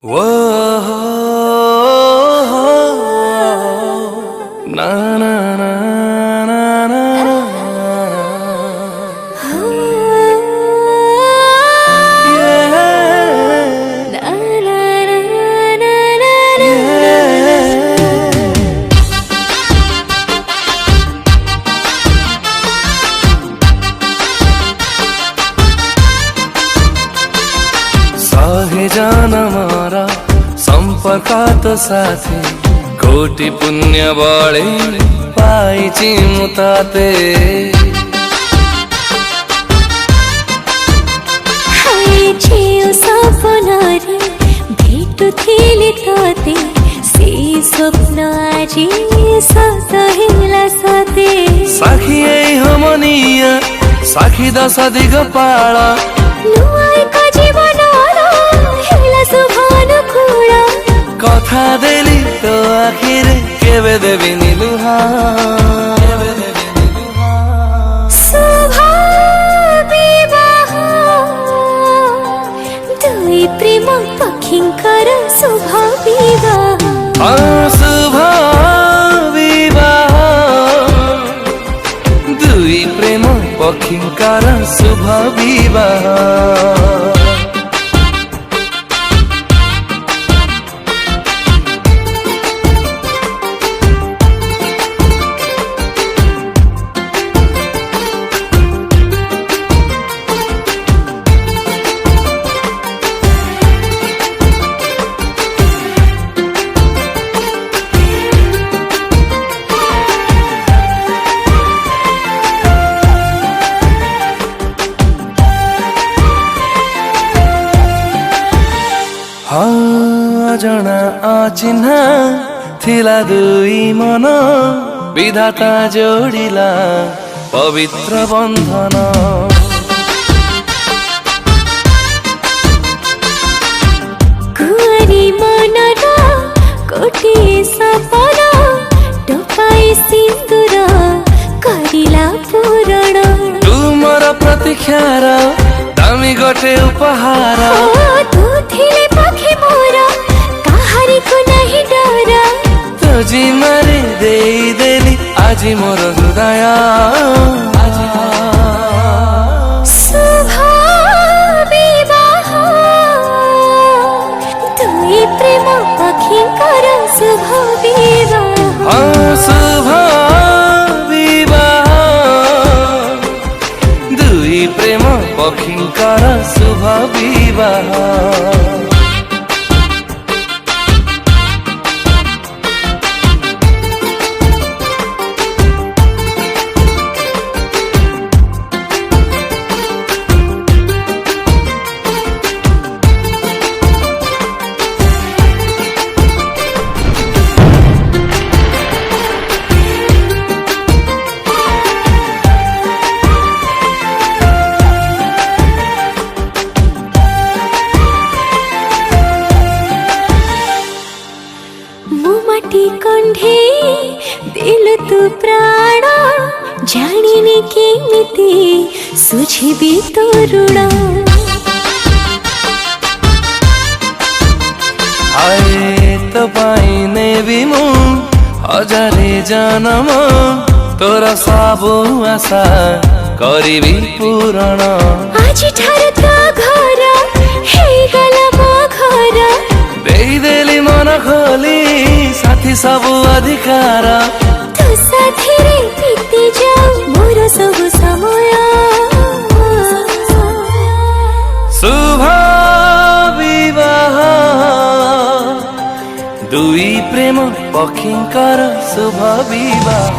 Na na na na na na. सहे जान मारा संपर्कात साथी कोटि पुण्य बढे पाइछि मुताते सपनारे भेटुथिले तते से स्वप्न आजी सत हेला सते साखी हमनिया साखी दश दिग पाला नुआएको जीवन हेला सुभान खुला कथा देली तो आखिर केबे देबिनी लुहा प्रेम पक्षींकर शुभ विवाह शुभ विवाह दुई प्रेम पक्षींकर शुभ विवाह जना अचिन्हा थिला दुई मन विधाता जोडिला पवित्र बन्धन कुरी मन र कोटी सपना टपाई सिन्दुर करिला पूरण तुमर प्रतीक्षा र दामी गटे उपहार तू थिले पखी मोर कहारी को नहीं डर तुझी मारे देली आज मोर हृदय शुभ विवाह दुई प्रेम पक्षींकर शुभ विवाह शुभ विवाह दुई प्रेम पक्षींकर शुभ विवाह माटी कंढे दिल तू प्राण जानिनी केमिति सुझिबी तो ऋण आए तो पाइने भी मु हजारे जन्म तोरा सबु आशा करिबी पूरण आज ठार तो घर हे गला मो घर देली मन खोली साथी सबु अधिकार तू साथी रे बीती जाऊ मोर सब समय शुभ विवाह दुई प्रेम पक्षींकर शुभ विवाह।